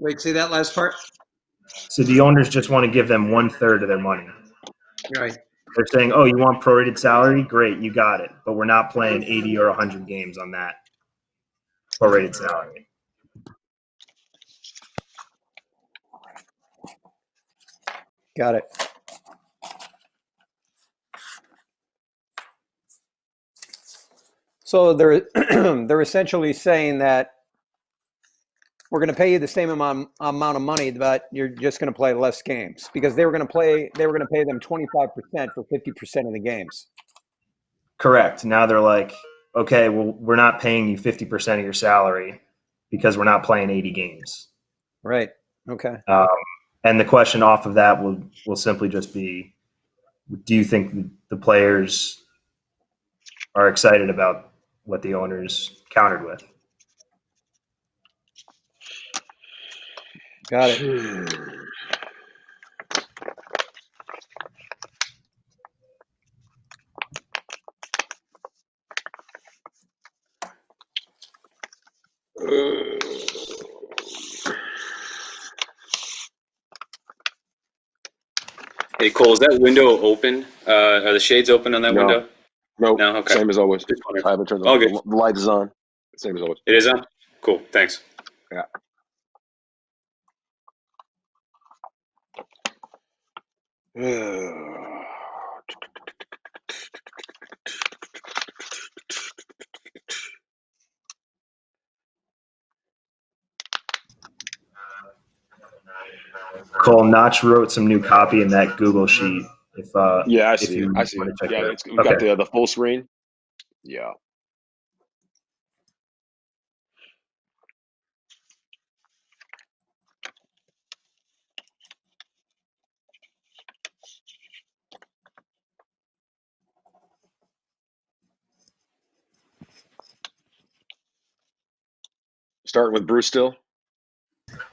Wait, say that last part? So the owners just want to give them 1/3 of their money. Right. They're saying, oh, you want prorated salary? Great, you got it. But we're not playing 80 or 100 games on that prorated salary. Got it. So they're essentially saying that we're going to pay you the same amount of money, but you're just going to play less games because they were going to pay them 25% for 50% of the games. Correct. Now they're like, okay, well, we're not paying you 50% of your salary because we're not playing 80 games. Right. Okay. And the question off of that will simply just be, do you think the players are excited about what the owners countered with? Got it. Hey, Cole, is that window open? Are the shades open on that window? No. No? Okay. Same as always. Just wondering. I haven't turned All the good. light is on. Same as always. It is on? Cool. Thanks. Yeah. Cole, Notch wrote some new copy in that Google sheet. Yeah, I see. You I see. want to check Yeah, it. we've got the full screen. Yeah. Starting with Bruce still?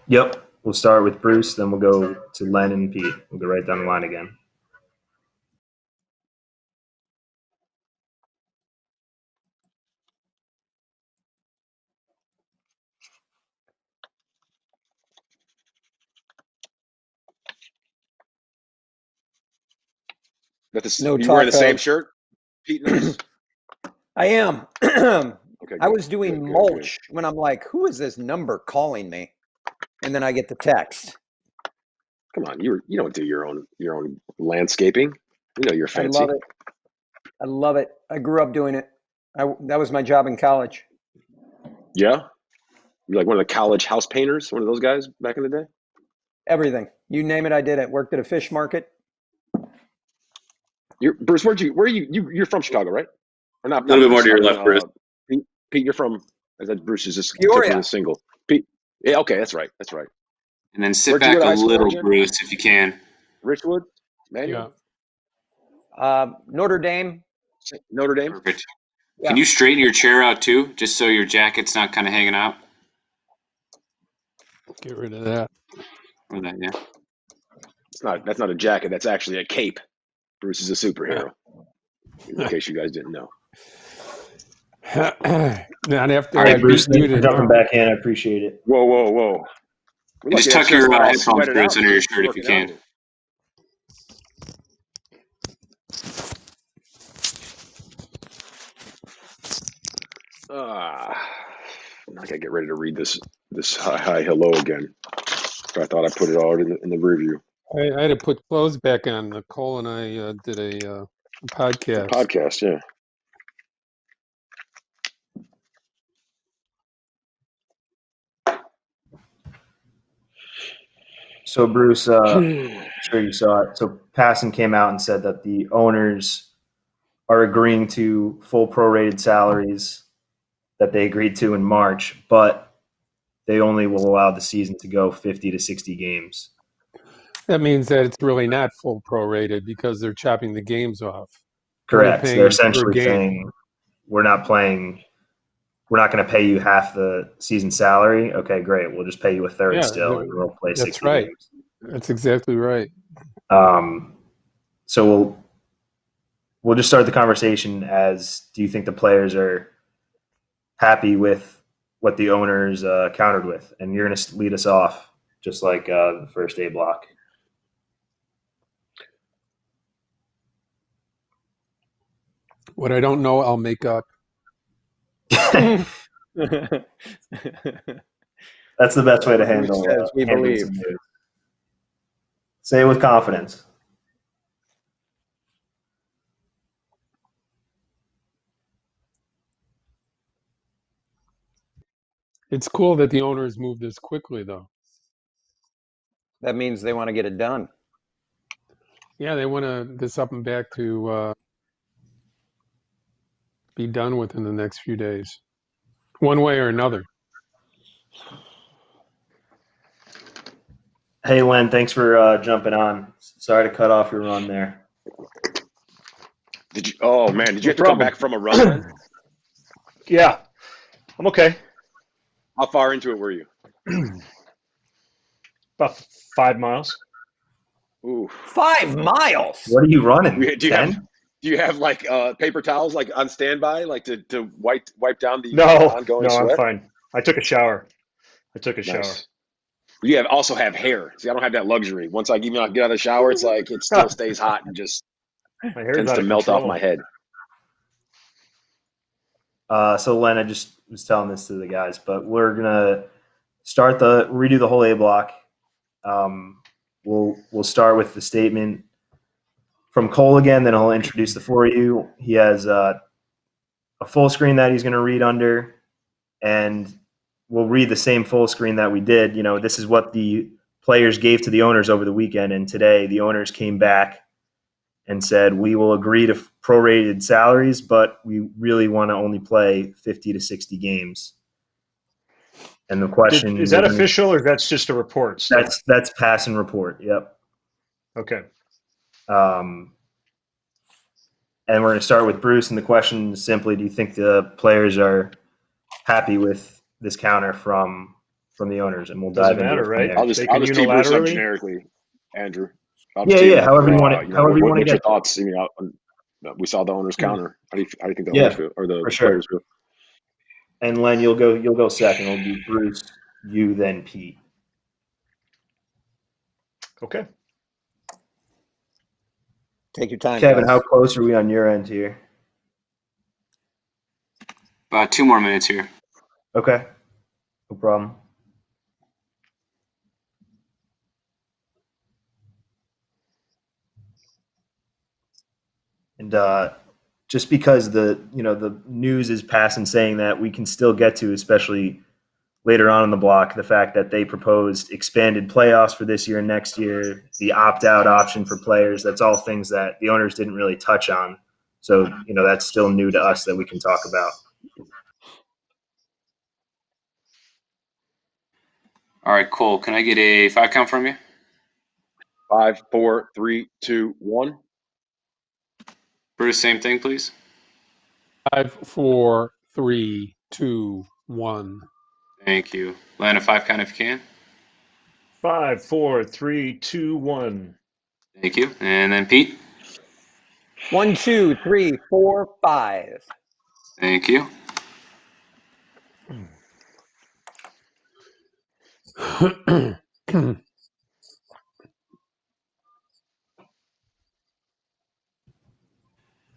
Yep. We'll start with Bruce, then we'll go to Len and Pete. We'll go right down the line again. You wearing the same shirt, Pete? I am. Okay, I was doing mulch when I'm like, who is this number calling me? And then I get the text. Come on, you don't do your own landscaping. You know you're fancy. I love it. I grew up doing it. That was my job in college. Yeah? You're like one of the college house painters, one of those guys back in the day? Everything. You name it, I did it. Worked at a fish market. Bruce, you're from Chicago, right? Or not? A little bit more to your left, Bruce. Pete, you're from, as that Bruce is just Peoria. a single. Pete, yeah, okay, that's right. And then sit back a little, Bruce, if you can. Richwood? Manual? Yeah. Notre Dame. Notre Dame? Perfect. Yeah. Can you straighten your chair out too, just so your jacket's not kind of hanging out? Get rid of that. Or that, yeah. That's not a jacket. That's actually a cape. Bruce is a superhero. In case you guys didn't know. Not after All right, I Bruce, beat you thanks for jumping back in. I appreciate it. Whoa. And just tuck your headphones, Bruce, under your shirt if you can. I gotta get ready to read this hi hello again. So I thought I put it all in the review. I had to put clothes back on. Nicole and I did a podcast. Yeah. So, Bruce, I'm sure you saw it. So, Passon came out and said that the owners are agreeing to full prorated salaries that they agreed to in March, but they only will allow the season to go 50 to 60 games. That means that it's really not full prorated because they're chopping the games off. Correct. They're essentially saying we're not going to pay you half the season salary. Okay, great. We'll just pay you a third still, and we'll play 60 games. That's exactly right. So we'll just start the conversation as, do you think the players are happy with what the owners countered with? And you're going to lead us off. just like the first A block. What I don't know, I'll make up. That's the best way to handle Says we handling believe. some news. Say it with confidence. It's cool that the owners moved this quickly, though. That means they want to get it done. Yeah, they want this up and back to be done within the next few days, one way or another. Hey, Len, thanks for jumping on. Sorry to cut off your run there. Did you? Oh man, did you have to No come back from a run? Then? Yeah, I'm okay. How far into it were you? About 5 miles. Ooh. 5 miles. What are you running? Do you 10? have like paper towels like on standby, like to wipe down the No, ongoing I'm sweat? fine. I took a shower. Nice. You also have hair. See, I don't have that luxury. Once I get out of the shower, it's like it still stays hot and just My hair's tends out to of melt off control. my head. So Len, I just was telling this to the guys, but we're gonna redo the whole A block. We'll start with the statement from Cole again, then I'll introduce the for you. He has a full screen that he's going to read under, and we'll read the same full screen that we did. You know, this is what the players gave to the owners over the weekend, and today the owners came back and said, we will agree to prorated salaries, but we really want to only play 50 to 60 games. And the question Is that official or that's just a report? Still? That's pass and report. Yep. Okay. And we're going to start with Bruce. And the question is simply, do you think the players are happy with this counter from the owners? And we'll dive Doesn't into matter, it from right? there. I'll just tee Bruce up generically, Andrew. Yeah. However you want to. However you want to What's your get. thoughts? I mean, we saw the owners counter. How do you think the owners feel or the players feel? And Len, you'll go second. It'll be Bruce, you, then Pete. Okay. Take your time, Kevin, guys. how close are we on your end here? About 2 more minutes here. Okay. No problem. And just because the news is passing saying that, we can still get to, especially later on in the block, the fact that they proposed expanded playoffs for this year and next year, the opt-out option for players. That's all things that the owners didn't really touch on. So, that's still new to us that we can talk about. All right, Cole, can I get a 5 count from you? 5, 4, 3, 2, 1. Bruce, same thing, please. 5, 4, 3, 2, 1. Thank you. Len, a 5 count if you can. 5, 4, 3, 2, 1. Thank you. And then Pete. 1, 2, 3, 4, 5. Thank you.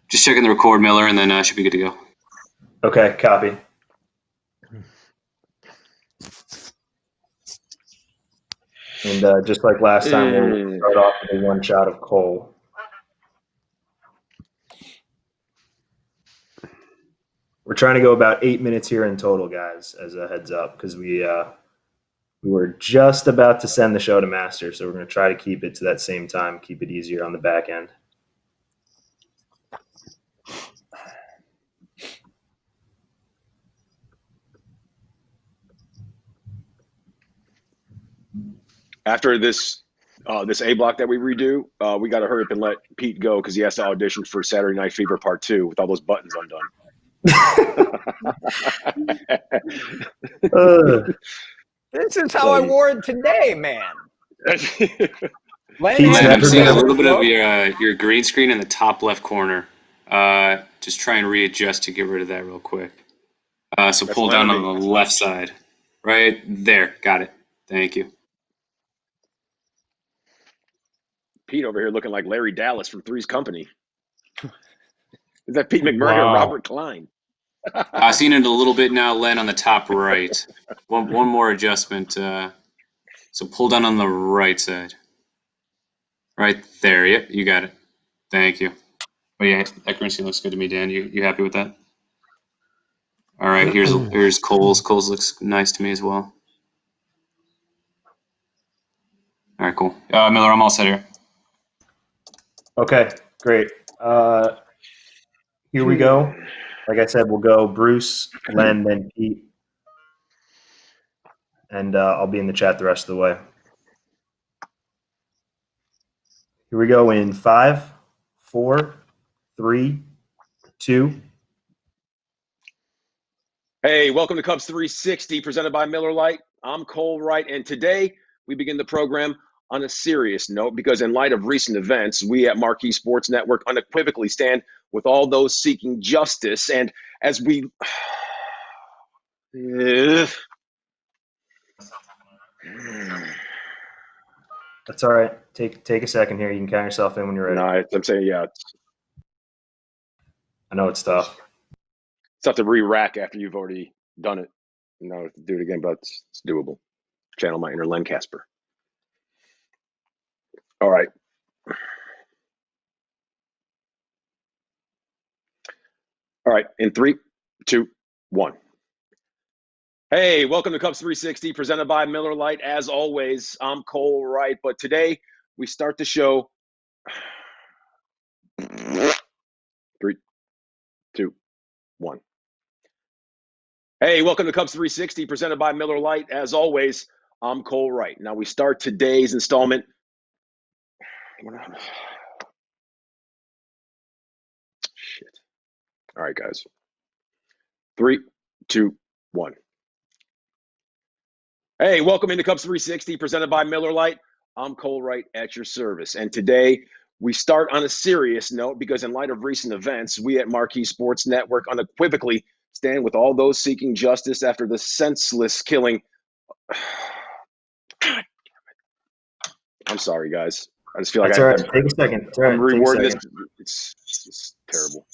Just checking the record, Miller, and then should be good to go. Okay, copy. And just like last time, we'll start off with a one shot of Cole. We're trying to go about 8 minutes here in total, guys, as a heads up, because we were just about to send the show to master, so we're going to try to keep it to that same time, keep it easier on the back end. After this A block that we redo, we got to hurry up and let Pete go because he has to audition for Saturday Night Fever Part 2 with all those buttons undone. This is how I wore it today, man. Len, I'm seeing a little bit of your green screen in the top left corner. Just try and readjust to get rid of that real quick. So pull down on the left side. Right there. Got it. Thank you. Pete over here looking like Larry Dallas from Three's Company. Is that Pete McMurray or Wow. Robert Klein? I've seen it a little bit now, Len, on the top right. One more adjustment. So pull down on the right side. Right there. Yep, you got it. Thank you. Oh yeah, that green screen looks good to me, Dan. You happy with that? All right, here's Cole's. Cole's looks nice to me as well. All right, cool. Miller, I'm all set here. Okay, great. Here we go. Like I said, we'll go Bruce, Len, then Pete. And I'll be in the chat the rest of the way. Here we go in 5, 4, 3, 2. Hey, welcome to Cubs 360, presented by Miller Lite. I'm Cole Wright, and today we begin the program on a serious note because in light of recent events, we at Marquee Sports Network unequivocally stand with all those seeking justice. And as we... That's all right. Take a second here. You can count yourself in when you're ready. No, I'm saying, yeah, I know it's tough. it's tough to re-rack after you've already done it. Now I have to do it again, but it's doable. Channel my inner Len Casper. All right. All right, in 3, 2, 1. Hey, welcome to Cubs 360, presented by Miller Lite. As always, I'm Cole Wright, but today we start the show. 3, 2, 1. Hey, welcome to Cubs 360, presented by Miller Lite. As always, I'm Cole Wright. Now we start today's installment. Shit. All right, guys. 3, 2, 1. Hey, welcome into Cubs 360, presented by Miller Lite. I'm Cole Wright at your service. And today we start on a serious note because in light of recent events, we at Marquee Sports Network unequivocally stand with all those seeking justice after the senseless killing. God. I'm sorry, guys. I just feel like That's all right. Take a second. It's all right. I'm Take a rewording this. second. It's terrible.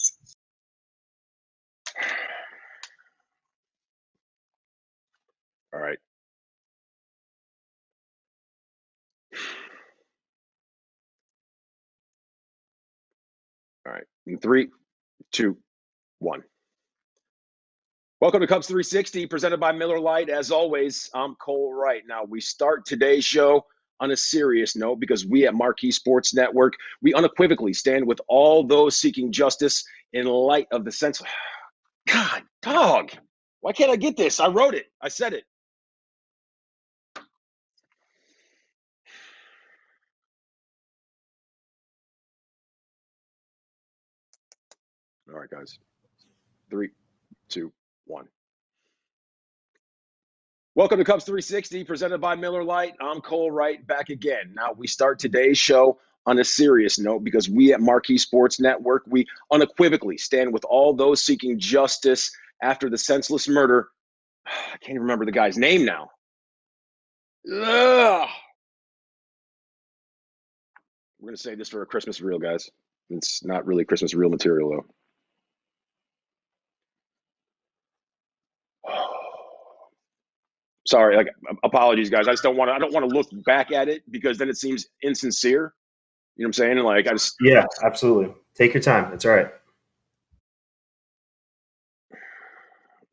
All right. All right. In 3, 2, 1. Welcome to Cubs 360, presented by Miller Lite. As always, I'm Cole Wright. Now, we start today's show on a serious note because we at Marquee Sports Network, we unequivocally stand with all those seeking justice in light of the sense. God, dog, why can't I get this? I wrote it. I said it. All right, guys. 3, 2, 1. Welcome to Cubs 360, presented by Miller Lite. I'm Cole Wright, back again. Now, we start today's show on a serious note because we at Marquee Sports Network, we unequivocally stand with all those seeking justice after the senseless murder. I can't even remember the guy's name now. Ugh. We're going to save this for a Christmas reel, guys. It's not really Christmas reel material, though. Sorry, like apologies, guys. I don't want to look back at it because then it seems insincere. You know what I'm saying? And like Yeah, absolutely. Take your time. It's all right.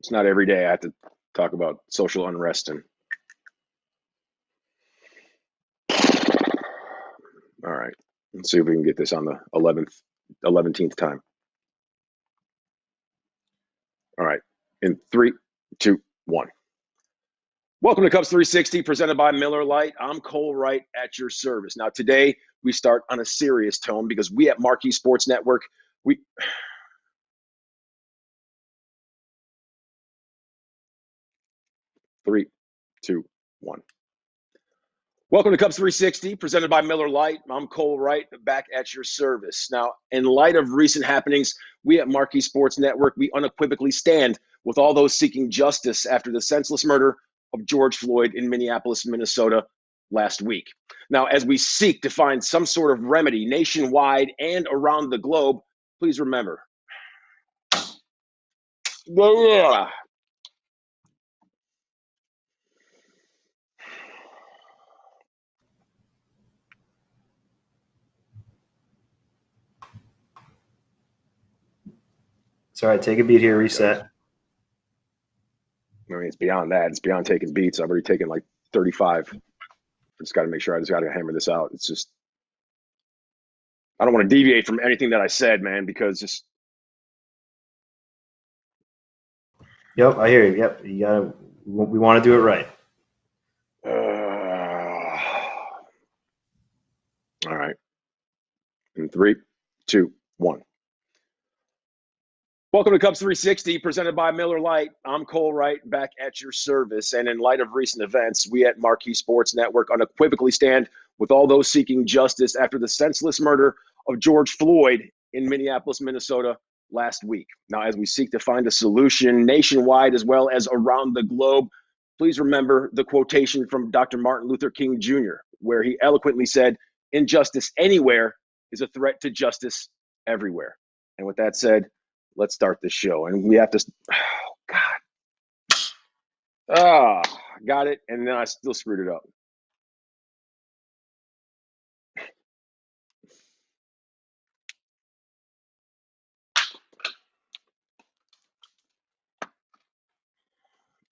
It's not every day I have to talk about social unrest and. All right, let's see if we can get this on the 11th time. All right, in 3, 2, 1. Welcome to Cubs 360, presented by Miller Lite. I'm Cole Wright at your service. Now, today we start on a serious tone because we at Marquee Sports Network, we. 3, 2, 1. Welcome to Cubs 360, presented by Miller Lite. I'm Cole Wright, back at your service. Now, in light of recent happenings, we at Marquee Sports Network, we unequivocally stand with all those seeking justice after the senseless murder of George Floyd in Minneapolis, Minnesota. last week. Now, as we seek to find some sort of remedy nationwide and around the globe, please remember. It's all right. Take a beat here. Reset. I mean, it's beyond that. It's beyond taking beats. I've already taken like 35. I just got to make sure. I just got to hammer this out. It's just, I don't want to deviate from anything that I said, man, because just. Yep, I hear you. Yep, you gotta. We want to do it right. All right. In 3, 2, 1. Welcome to Cubs 360, presented by Miller Lite. I'm Cole Wright, back at your service. And in light of recent events, we at Marquee Sports Network unequivocally stand with all those seeking justice after the senseless murder of George Floyd in Minneapolis, Minnesota last week. Now, as we seek to find a solution nationwide as well as around the globe, please remember the quotation from Dr. Martin Luther King Jr., where he eloquently said, "Injustice anywhere is a threat to justice everywhere." And with that said, let's start the show. And we have to, got it. And then I still screwed it up.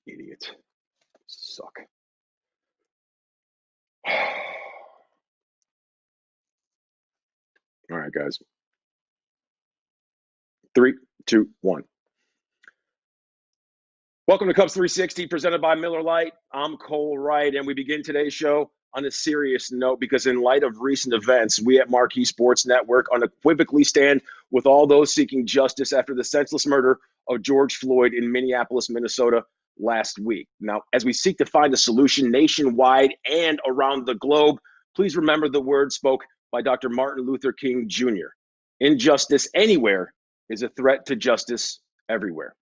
Idiot. Suck. All right, guys. 3, 2, 1. Welcome to Cubs 360, presented by Miller Lite. I'm Cole Wright, and we begin today's show on a serious note because in light of recent events, we at Marquee Sports Network unequivocally stand with all those seeking justice after the senseless murder of George Floyd in Minneapolis, Minnesota last week. Now, as we seek to find a solution nationwide and around the globe, please remember the words spoke by Dr. Martin Luther King Jr. Injustice anywhere is a threat to justice everywhere.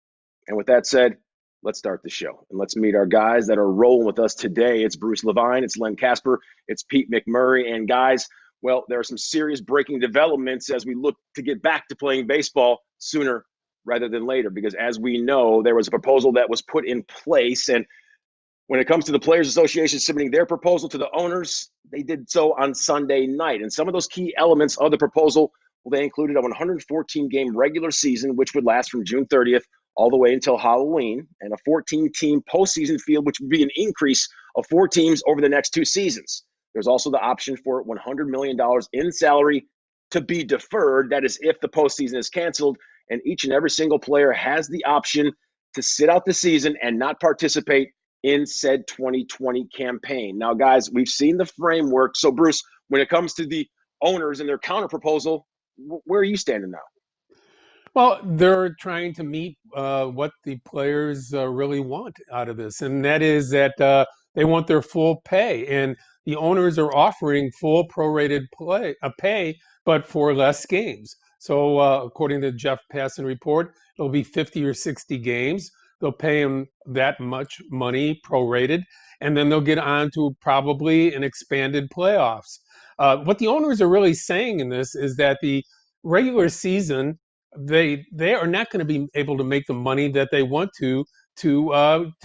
And with that said, let's start the show. And let's meet our guys that are rolling with us today. It's Bruce Levine, it's Len Casper, it's Pete McMurray. And guys, well, there are some serious breaking developments as we look to get back to playing baseball sooner rather than later. Because as we know, there was a proposal that was put in place. And when it comes to the Players Association submitting their proposal to the owners, they did so on Sunday night. And some of those key elements of the proposal, well, they included a 114-game regular season, which would last from June 30th all the way until Halloween, and a 14-team postseason field, which would be an increase of 4 teams over the next 2 seasons. There's also the option for $100 million in salary to be deferred. That is if the postseason is canceled, and each and every single player has the option to sit out the season and not participate in said 2020 campaign. Now, guys, we've seen the framework. So, Bruce, when it comes to the owners and their counter proposal, where are you standing now? Well, they're trying to meet what the players really want out of this, and that is that they want their full pay. And the owners are offering full prorated pay, but for less games. So, according to the Jeff Passan report, it'll be 50 or 60 games. They'll pay them that much money prorated, and then they'll get on to probably an expanded playoffs. What the owners are really saying in this is that the regular season, they are not going to be able to make the money that they want to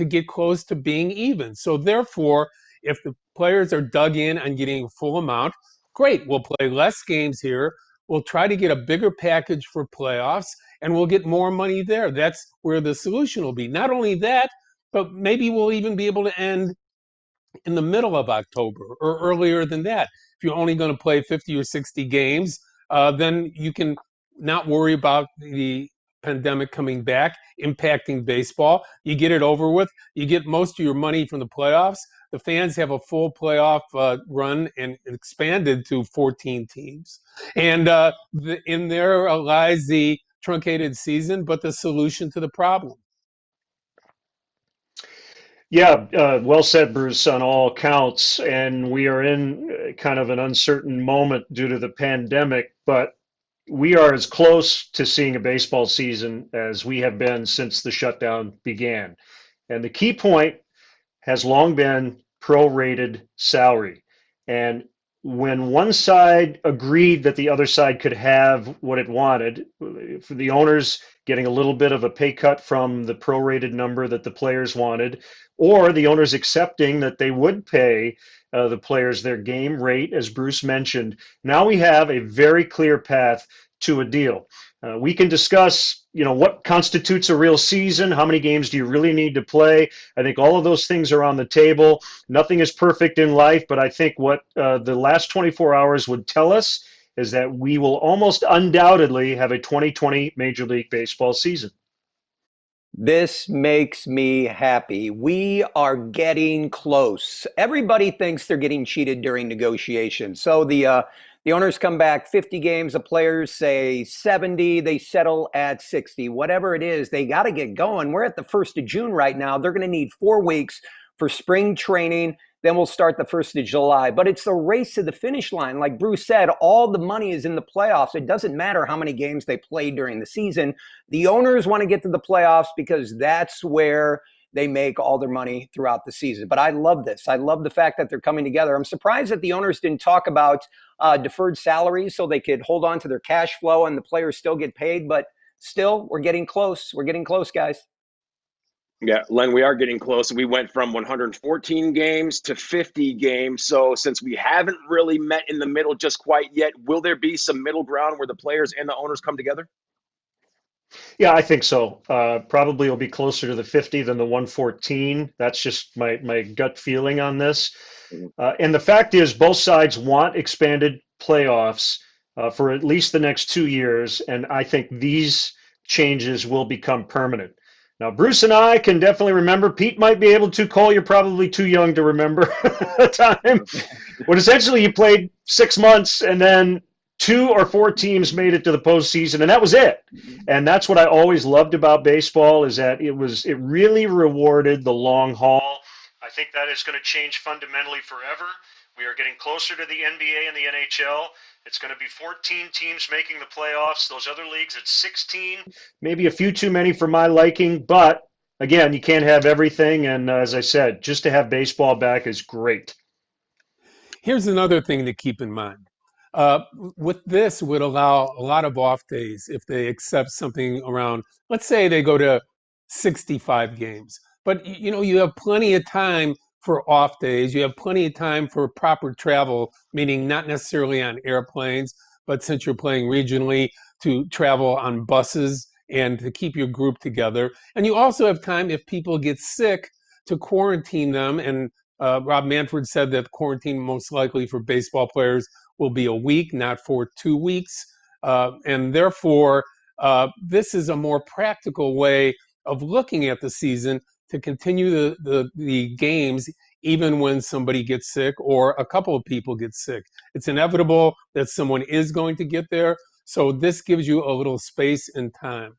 get close to being even. So therefore, if the players are dug in on getting a full amount, great, we'll play less games here. We'll try to get a bigger package for playoffs, and we'll get more money there. That's where the solution will be. Not only that, but maybe we'll even be able to end in the middle of October or earlier than that. If you're only going to play 50 or 60 games, then you can not worry about the pandemic coming back, impacting baseball. You get it over with. You get most of your money from the playoffs. The fans have a full playoff run and expanded to 14 teams. And in there lies the truncated season, but the solution to the problem. Yeah, well said, Bruce, on all counts. And we are in kind of an uncertain moment due to the pandemic, but we are as close to seeing a baseball season as we have been since the shutdown began. And the key point has long been prorated salary. And when one side agreed that the other side could have what it wanted, for the owners getting a little bit of a pay cut from the prorated number that the players wanted, or the owners accepting that they would pay the players their game rate, as Bruce mentioned, now we have a very clear path to a deal. We can discuss, what constitutes a real season. How many games do you really need to play? I think all of those things are on the table. Nothing is perfect in life, but I think what the last 24 hours would tell us is that we will almost undoubtedly have a 2020 Major League Baseball season. This makes me happy. We are getting close. Everybody thinks they're getting cheated during negotiations. So the owners come back 50 games, the players say 70, they settle at 60. Whatever it is, they got to get going. We're at the 1st of June right now. They're going to need 4 weeks for spring training. Then we'll start the 1st of July. But it's a race to the finish line. Like Bruce said, all the money is in the playoffs. It doesn't matter how many games they play during the season. The owners want to get to the playoffs because that's where they make all their money throughout the season. But I love this. I love the fact that they're coming together. I'm surprised that the owners didn't talk about deferred salaries so they could hold on to their cash flow and the players still get paid. But still, we're getting close. We're getting close, guys. Yeah, Len, we are getting close. We went from 114 games to 50 games. So since we haven't really met in the middle just quite yet, will there be some middle ground where the players and the owners come together? Yeah, I think so. Probably it'll be closer to the 50 than the 114. That's just my gut feeling on this. And the fact is, both sides want expanded playoffs for at least the next 2 years. And I think these changes will become permanent. Now, Bruce and I can definitely remember. Pete might be able to. Cole, you're probably too young to remember a time when essentially you played 6 months and then 2 or 4 teams made it to the postseason, and that was it. And that's what I always loved about baseball, is that it really rewarded the long haul. I think that is going to change fundamentally forever. We are getting closer to the NBA and the NHL. It's going to be 14 teams making the playoffs. Those other leagues, it's 16. Maybe a few too many for my liking, but again, you can't have everything. And as I said, just to have baseball back is great. Here's another thing to keep in mind. With this would allow a lot of off days if they accept something around, let's say they go to 65 games. But you have plenty of time for off days. You have plenty of time for proper travel, meaning not necessarily on airplanes, but since you're playing regionally, to travel on buses and to keep your group together. And you also have time, if people get sick, to quarantine them. And Rob Manfred said that quarantine most likely for baseball players will be a week, not for 2 weeks. And therefore, this is a more practical way of looking at the season to continue the games even when somebody gets sick or a couple of people get sick. It's inevitable that someone is going to get there. So this gives you a little space and time.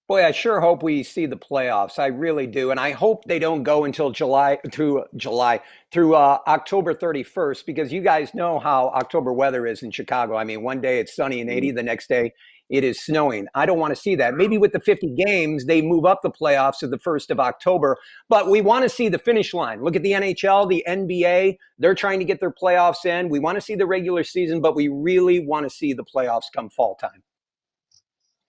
Boy, I sure hope we see the playoffs. I really do. And I hope they don't go until October 31st, because you guys know how October weather is in Chicago. I mean, one day it's sunny and 80, the next day it is snowing. I don't want to see that. Maybe with the 50 games, they move up the playoffs to the 1st of October, but we want to see the finish line. Look at the NHL, the NBA. They're trying to get their playoffs in. We want to see the regular season, but we really want to see the playoffs come fall time.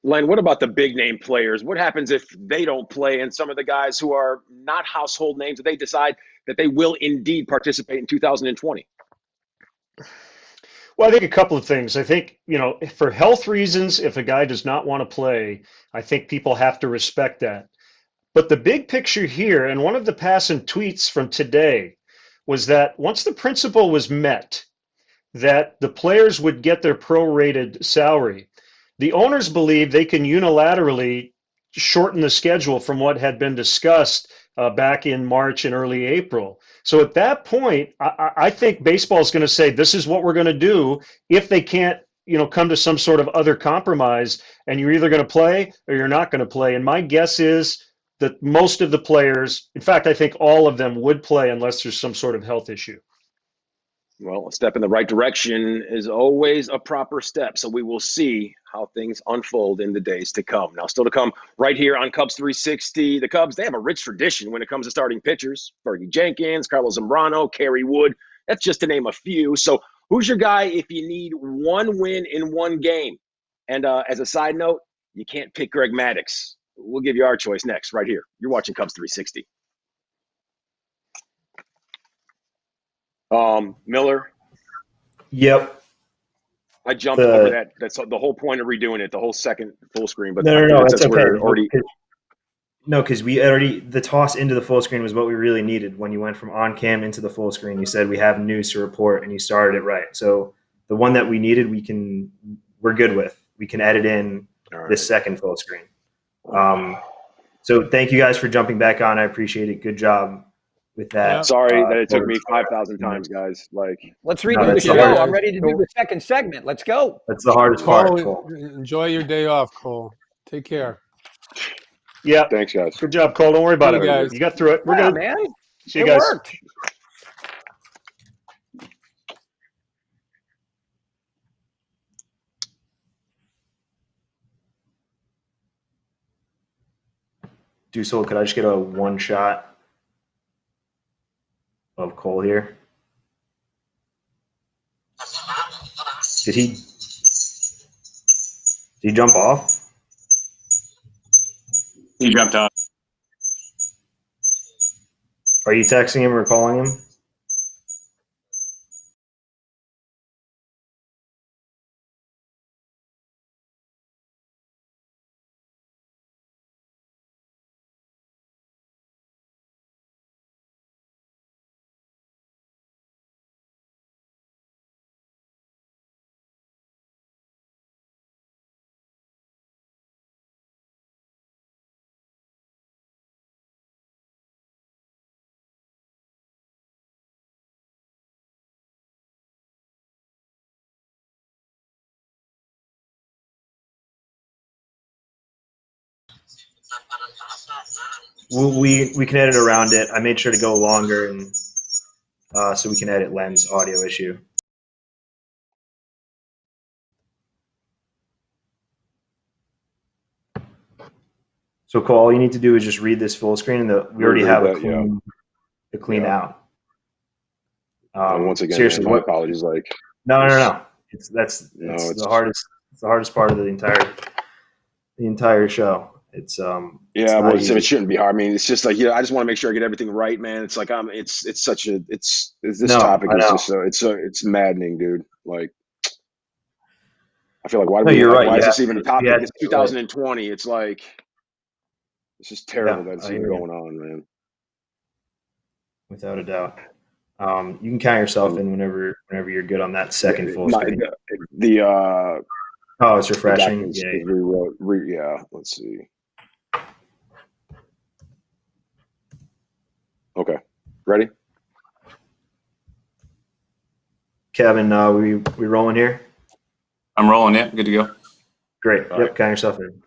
Len, what about the big name players? What happens if they don't play and some of the guys who are not household names, they decide that they will indeed participate in 2020? Well, I think a couple of things. I think, for health reasons, if a guy does not want to play, I think people have to respect that. But the big picture here, and one of the passing tweets from today, was that once the principle was met, that the players would get their prorated salary, the owners believe they can unilaterally shorten the schedule from what had been discussed back in March and early April. So at that point, I think baseball is going to say, this is what we're going to do if they can't, come to some sort of other compromise, and you're either going to play or you're not going to play. And my guess is that most of the players, in fact, I think all of them would play unless there's some sort of health issue. Well, a step in the right direction is always a proper step. So we will see how things unfold in the days to come. Now, still to come right here on Cubs 360. The Cubs, they have a rich tradition when it comes to starting pitchers. Fergie Jenkins, Carlos Zambrano, Kerry Wood. That's just to name a few. So who's your guy if you need one win in one game? And as a side note, you can't pick Greg Maddux. We'll give you our choice next, right here. You're watching Cubs 360. Miller, Yep. I jumped over that. That's the whole point of redoing it, the whole second full screen. But No, since that's okay. we're already No, because we already the toss into the full screen was what we really needed. When you went from on cam into the full screen, you said we have news to report, and you started it right. So the one that we needed, we're good with. We can edit in this second full screen. So thank you guys for jumping back on. I appreciate it. Good job with that. Yeah. sorry that it took me 5,000 times, guys. Like, Let's No, redo the that's show. the hardest- I'm ready to do the second segment. Let's go. That's the hardest part, Cole, Cole. enjoy your day off, Cole. Take care. Yeah. thanks, guys. Good job, Cole. Don't worry about See it. you guys. You got through it. We're Yeah, good. man. See you It guys. worked. Dusold, could I just get a one shot of Cole here? Did he jump off? He jumped off. Are you texting him or calling him? We can edit around it. I made sure to go longer, and so we can edit Len's audio issue. So Cole, all you need to do is just read this full screen, and we already have a clean out. And once again, seriously, man, my apologies. Like, no. It's it's the hardest. It's the hardest part of the entire show. It's yeah, not well, easy. it shouldn't be hard. I mean, it's just like, I just want to make sure I get everything right, man. It's like it's this No, topic I is know. just it's maddening, dude. Like, I feel like why No, you're right. why is You this have even a to- topic? you have It's to do it. 2020. It's like, it's just terrible Yeah, that it's I even hear you. going on, man. Without a doubt. You can count yourself in whenever you're good on that second full screen. The Oh, it's refreshing. documents Yeah. rewrote. Yeah, let's see. Okay, ready? Kevin, we rolling here? I'm rolling. Yeah, good to go. Great. All Yep, right. count yourself in.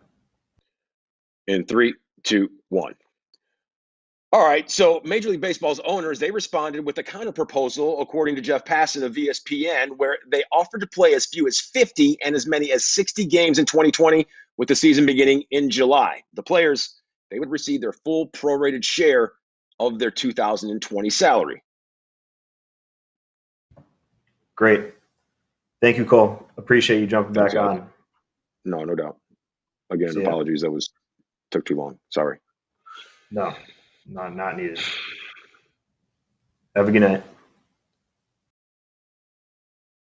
In 3, 2, 1. All right, so Major League Baseball's owners, they responded with a counter proposal, according to Jeff Passan of ESPN, where they offered to play as few as 50 and as many as 60 games in 2020, with the season beginning in July. The players, they would receive their full prorated share of their 2020 salary. Great. Thank you, Cole. Appreciate you jumping back Thanks, guys. on. No doubt. Again, See ya. apologies, took too long. Sorry. No, not needed. Have a good night.